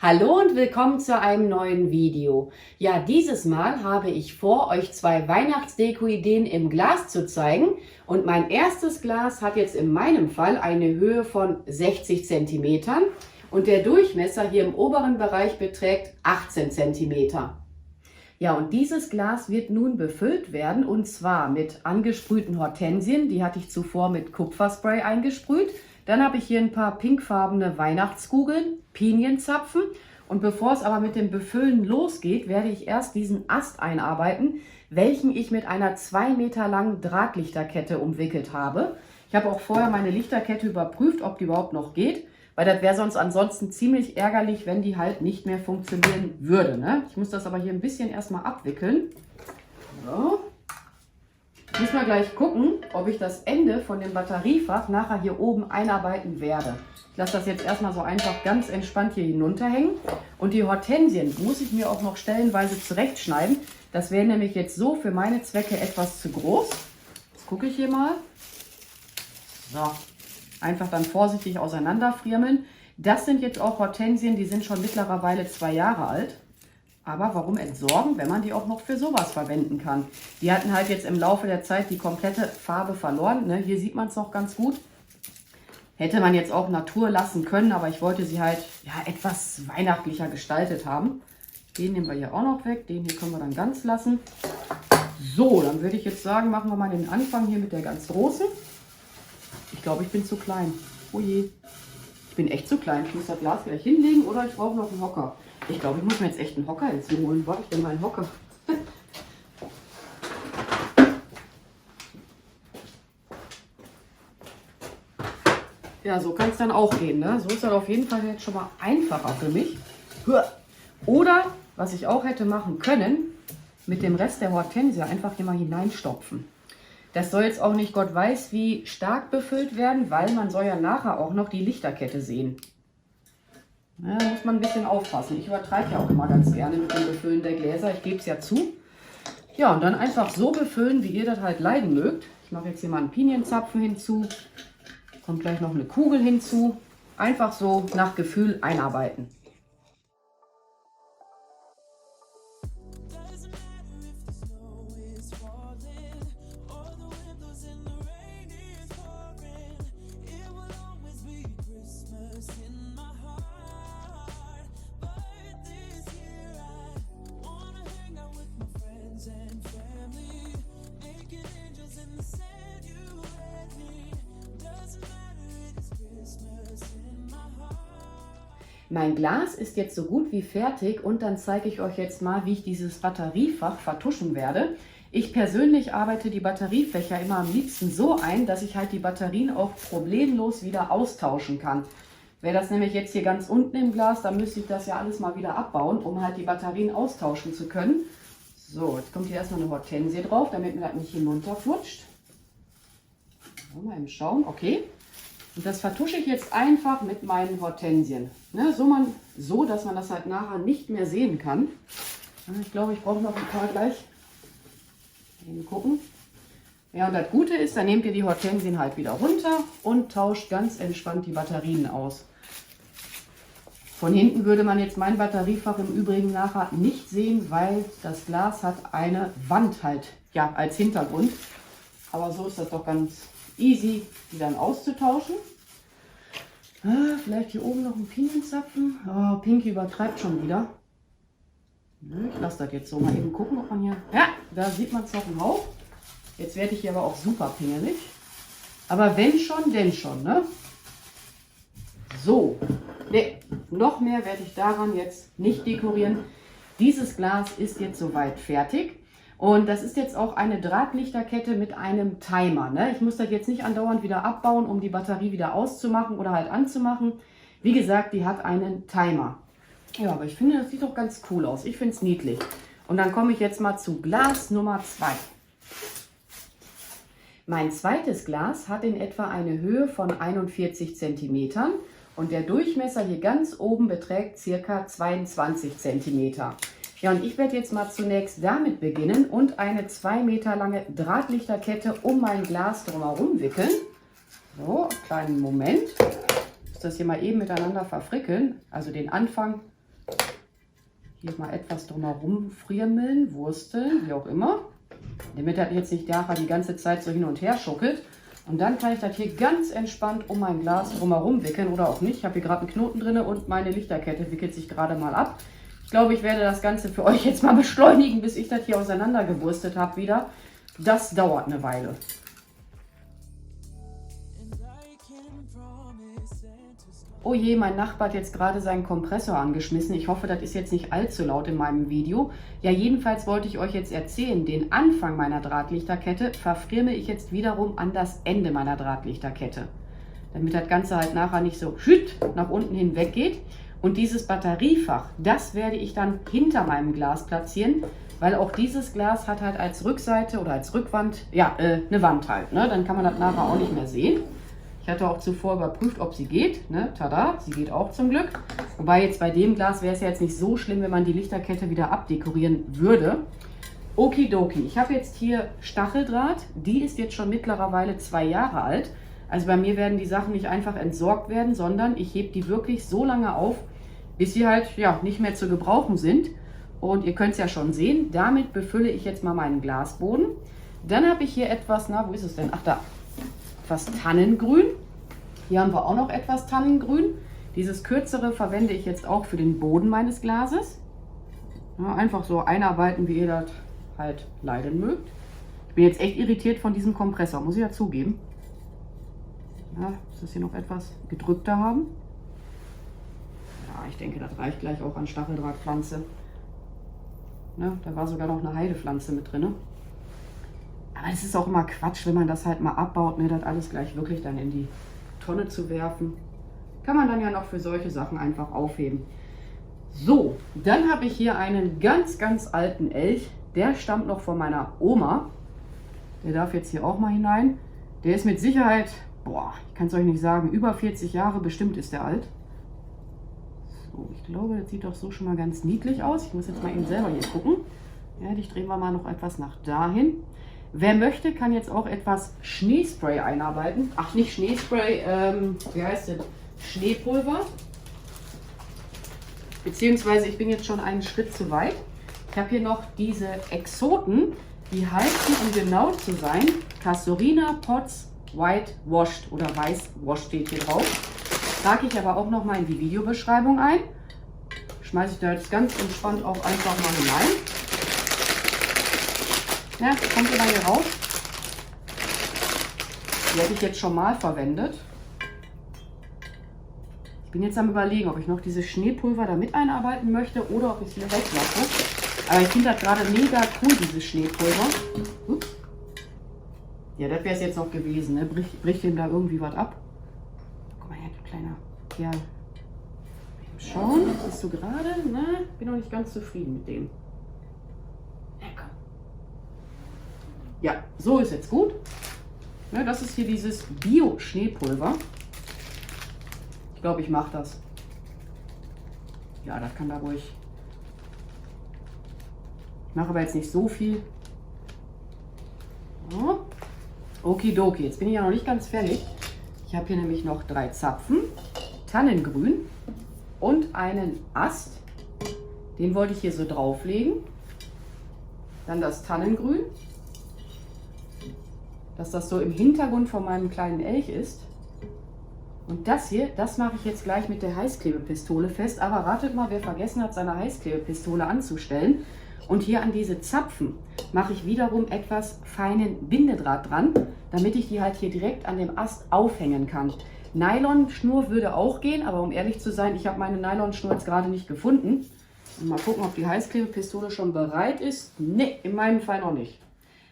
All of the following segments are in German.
Hallo und willkommen zu einem neuen Video. Ja, dieses Mal habe ich vor, euch zwei Weihnachtsdeko-Ideen im Glas zu zeigen. Und mein erstes Glas hat jetzt in meinem Fall eine Höhe von 60 cm und der Durchmesser hier im oberen Bereich beträgt 18 cm. Ja, und dieses Glas wird nun befüllt werden und zwar mit angesprühten Hortensien. Die hatte ich zuvor mit Kupferspray eingesprüht. Dann habe ich hier ein paar pinkfarbene Weihnachtskugeln, Pinienzapfen. Und bevor es aber mit dem Befüllen losgeht, werde ich erst diesen Ast einarbeiten, welchen ich mit einer 2 Meter langen Drahtlichterkette umwickelt habe. Ich habe auch vorher meine Lichterkette überprüft, ob die überhaupt noch geht, weil das wäre sonst ansonsten ziemlich ärgerlich, wenn die halt nicht mehr funktionieren würde, ne? Ich muss das aber hier ein bisschen erstmal abwickeln. So. Ich muss mal gleich gucken, ob ich das Ende von dem Batteriefach nachher hier oben einarbeiten werde. Ich lasse das jetzt erstmal so einfach ganz entspannt hier hinunterhängen. Und die Hortensien muss ich mir auch noch stellenweise zurechtschneiden. Das wäre nämlich jetzt so für meine Zwecke etwas zu groß. Jetzt gucke ich hier mal. So, einfach dann vorsichtig auseinanderfriemeln. Das sind jetzt auch Hortensien, die sind schon mittlerweile 2 Jahre alt. Aber warum entsorgen, wenn man die auch noch für sowas verwenden kann? Die hatten halt jetzt im Laufe der Zeit die komplette Farbe verloren. Ne? Hier sieht man es noch ganz gut. Hätte man jetzt auch Natur lassen können, aber ich wollte sie halt ja, etwas weihnachtlicher gestaltet haben. Den nehmen wir hier auch noch weg. Den hier können wir dann ganz lassen. So, dann würde ich jetzt sagen, machen wir mal den Anfang hier mit der ganz großen. Ich glaube, ich bin zu klein. Oh je. Ich bin echt zu klein. Ich muss das Glas gleich hinlegen oder ich brauche noch einen Hocker. Ich glaube, ich muss mir jetzt echt einen Hocker hinzuholen. Wo habe ich denn meinen Hocker? Ja, so kann es dann auch gehen. Ne? So ist das auf jeden Fall jetzt schon mal einfacher für mich. Oder, was ich auch hätte machen können, mit dem Rest der Hortensie einfach hier mal hineinstopfen. Das soll jetzt auch nicht Gott weiß wie stark befüllt werden, weil man soll ja nachher auch noch die Lichterkette sehen. Ja, da muss man ein bisschen aufpassen. Ich übertreibe ja auch immer ganz gerne mit dem Befüllen der Gläser. Ich gebe es ja zu. Ja, und dann einfach so befüllen, wie ihr das halt leiden mögt. Ich mache jetzt hier mal einen Pinienzapfen hinzu. Kommt gleich noch eine Kugel hinzu. Einfach so nach Gefühl einarbeiten. Mein Glas ist jetzt so gut wie fertig und dann zeige ich euch jetzt mal, wie ich dieses Batteriefach vertuschen werde. Ich persönlich arbeite die Batteriefächer immer am liebsten so ein, dass ich halt die Batterien auch problemlos wieder austauschen kann. Wäre das nämlich jetzt hier ganz unten im Glas, dann müsste ich das ja alles mal wieder abbauen, um halt die Batterien austauschen zu können. So, jetzt kommt hier erstmal eine Hortensie drauf, damit mir das nicht hinunterflutscht. Mal eben schauen, okay. Und das vertusche ich jetzt einfach mit meinen Hortensien. Ne, so, dass man das halt nachher nicht mehr sehen kann. Ich glaube, ich brauche noch ein paar gleich. Mal gucken. Ja, und das Gute ist, dann nehmt ihr die Hortensien halt wieder runter und tauscht ganz entspannt die Batterien aus. Von hinten würde man jetzt mein Batteriefach im Übrigen nachher nicht sehen, weil das Glas hat eine Wand halt ja, als Hintergrund. Aber so ist das doch ganz easy, die dann auszutauschen. Vielleicht hier oben noch ein Pinienzapfen. Oh, Pinky übertreibt schon wieder. Ich lasse das jetzt so mal eben gucken, ob man hier... Ja, da sieht man es noch im Hauch. Jetzt werde ich hier aber auch super pingelig. Aber wenn schon, denn schon, ne? So. Ne, noch mehr werde ich daran jetzt nicht dekorieren. Dieses Glas ist jetzt soweit fertig. Und das ist jetzt auch eine Drahtlichterkette mit einem Timer. Ne? Ich muss das jetzt nicht andauernd wieder abbauen, um die Batterie wieder auszumachen oder halt anzumachen. Wie gesagt, die hat einen Timer. Ja, aber ich finde, das sieht doch ganz cool aus. Ich finde es niedlich. Und dann komme ich jetzt mal zu Glas Nummer 2. Mein zweites Glas hat in etwa eine Höhe von 41 cm und der Durchmesser hier ganz oben beträgt ca. 22 cm. Ja, und ich werde jetzt mal zunächst damit beginnen und eine 2 Meter lange Drahtlichterkette um mein Glas drumherum wickeln. So, einen kleinen Moment. Ich muss das hier mal eben miteinander verfrickeln. Also den Anfang Hier mal etwas drumherum friermillen, wursteln, wie auch immer. Damit das jetzt nicht nachher die ganze Zeit so hin und her schuckelt. Und dann kann ich das hier ganz entspannt um mein Glas drumherum wickeln oder auch nicht. Ich habe hier gerade einen Knoten drin und meine Lichterkette wickelt sich gerade mal ab. Ich glaube, ich werde das Ganze für euch jetzt mal beschleunigen, bis ich das hier auseinandergewurstet habe wieder. Das dauert eine Weile. Oh je, mein Nachbar hat jetzt gerade seinen Kompressor angeschmissen. Ich hoffe, das ist jetzt nicht allzu laut in meinem Video. Ja, jedenfalls wollte ich euch jetzt erzählen, den Anfang meiner Drahtlichterkette verfremle ich jetzt wiederum an das Ende meiner Drahtlichterkette. Damit das Ganze halt nachher nicht so schütt nach unten hin weggeht. Und dieses Batteriefach, das werde ich dann hinter meinem Glas platzieren, weil auch dieses Glas hat halt als Rückseite oder als Rückwand, ja, eine Wand halt. Ne? Dann kann man das nachher auch nicht mehr sehen. Ich hatte auch zuvor überprüft, ob sie geht. Ne? Tada, sie geht auch zum Glück. Wobei jetzt bei dem Glas wäre es ja jetzt nicht so schlimm, wenn man die Lichterkette wieder abdekorieren würde. Okidoki, ich habe jetzt hier Stacheldraht. Die ist jetzt schon mittlerweile 2 Jahre alt. Also bei mir werden die Sachen nicht einfach entsorgt werden, sondern ich hebe die wirklich so lange auf, bis sie halt ja nicht mehr zu gebrauchen sind. Und ihr könnt es ja schon sehen, damit befülle ich jetzt mal meinen Glasboden. Dann habe ich hier etwas, na wo ist es denn? Ach da. Etwas Tannengrün. Hier haben wir auch noch etwas Tannengrün. Dieses kürzere verwende ich jetzt auch für den Boden meines Glases. Ja, einfach so einarbeiten, wie ihr das halt leiden mögt. Ich bin jetzt echt irritiert von diesem Kompressor, muss ich ja zugeben. Ja, muss das hier noch etwas gedrückter haben. Ja, ich denke, das reicht gleich auch an Stacheldrahtpflanze. Ne, da war sogar noch eine Heidepflanze mit drin. Aber es ist auch immer Quatsch, wenn man das halt mal abbaut, ne, das alles gleich wirklich dann in die Tonne zu werfen. Kann man dann ja noch für solche Sachen einfach aufheben. So, dann habe ich hier einen ganz, ganz alten Elch. Der stammt noch von meiner Oma. Der darf jetzt hier auch mal hinein. Der ist mit Sicherheit, boah, ich kann es euch nicht sagen, über 40 Jahre bestimmt ist der alt. So, ich glaube, das sieht doch so schon mal ganz niedlich aus. Ich muss jetzt mal eben selber hier gucken. Ja, die drehen wir mal noch etwas nach dahin. Wer möchte, kann jetzt auch etwas Schneespray einarbeiten. Ach, nicht Schneespray, wie heißt das? Schneepulver. Beziehungsweise ich bin jetzt schon einen Schritt zu weit. Ich habe hier noch diese Exoten, die heißen, um genau zu sein, Casuarina Pots White Washed oder Weiß Washed steht hier drauf. Trage ich aber auch noch mal in die Videobeschreibung ein. Schmeiße ich da jetzt ganz entspannt auch einfach mal hinein. Ja, kommt immer hier raus. Die habe ich jetzt schon mal verwendet. Ich bin jetzt am Überlegen, ob ich noch dieses Schneepulver da mit einarbeiten möchte oder ob ich es hier weglasse. Aber ich finde das gerade mega cool, dieses Schneepulver. Ups. Ja, das wäre es jetzt noch gewesen. Ne? Bricht dem da irgendwie was ab? Guck mal her, du kleiner Kerl. Schauen, bist du gerade? Ne? Bin noch nicht ganz zufrieden mit dem. Ja, so ist jetzt gut. Ja, das ist hier dieses Bio-Schneepulver. Ich glaube, ich mache das. Ja, das kann da ruhig. Ich mache aber jetzt nicht so viel. So. Okidoki, jetzt bin ich ja noch nicht ganz fertig. Ich habe hier nämlich noch 3 Zapfen, Tannengrün und einen Ast. Den wollte ich hier so drauflegen. Dann das Tannengrün. Dass das so im Hintergrund von meinem kleinen Elch ist. Und das hier, das mache ich jetzt gleich mit der Heißklebepistole fest. Aber ratet mal, wer vergessen hat, seine Heißklebepistole anzustellen. Und hier an diese Zapfen mache ich wiederum etwas feinen Bindedraht dran, damit ich die halt hier direkt an dem Ast aufhängen kann. Nylonschnur würde auch gehen, aber um ehrlich zu sein, ich habe meine Nylonschnur jetzt gerade nicht gefunden. Und mal gucken, ob die Heißklebepistole schon bereit ist. Ne, in meinem Fall noch nicht.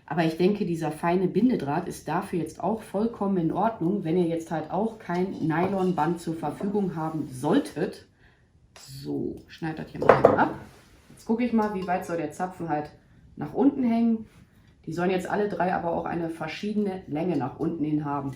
Aber ich denke, dieser feine Bindedraht ist dafür jetzt auch vollkommen in Ordnung, wenn ihr jetzt halt auch kein Nylonband zur Verfügung haben solltet. So, schneid das hier mal eben ab. Jetzt gucke ich mal, wie weit soll der Zapfen halt nach unten hängen. Die sollen jetzt alle 3 aber auch eine verschiedene Länge nach unten hin haben.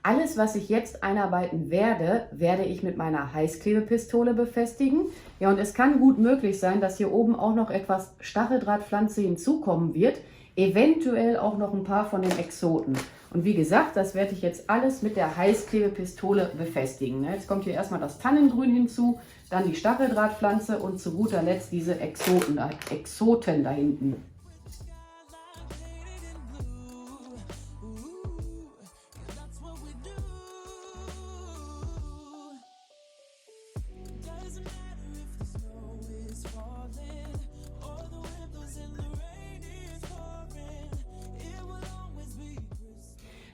Alles, was ich jetzt einarbeiten werde, werde ich mit meiner Heißklebepistole befestigen. Ja, und es kann gut möglich sein, dass hier oben auch noch etwas Stacheldrahtpflanze hinzukommen wird. Eventuell auch noch ein paar von den Exoten. Und wie gesagt, das werde ich jetzt alles mit der Heißklebepistole befestigen. Jetzt kommt hier erstmal das Tannengrün hinzu, dann die Stacheldrahtpflanze und zu guter Letzt diese Exoten da hinten.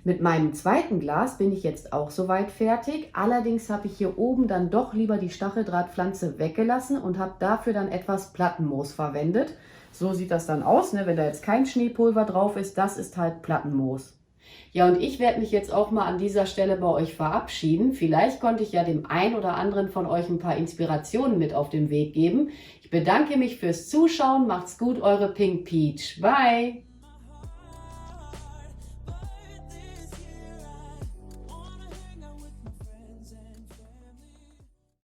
Mit meinem zweiten Glas bin ich jetzt auch soweit fertig. Allerdings habe ich hier oben dann doch lieber die Stacheldrahtpflanze weggelassen und habe dafür dann etwas Plattenmoos verwendet. So sieht das dann aus, ne? Wenn da jetzt kein Schneepulver drauf ist, das ist halt Plattenmoos. Ja, und ich werde mich jetzt auch mal an dieser Stelle bei euch verabschieden. Vielleicht konnte ich ja dem einen oder anderen von euch ein paar Inspirationen mit auf den Weg geben. Ich bedanke mich fürs Zuschauen. Macht's gut, eure Pink Peach. Bye!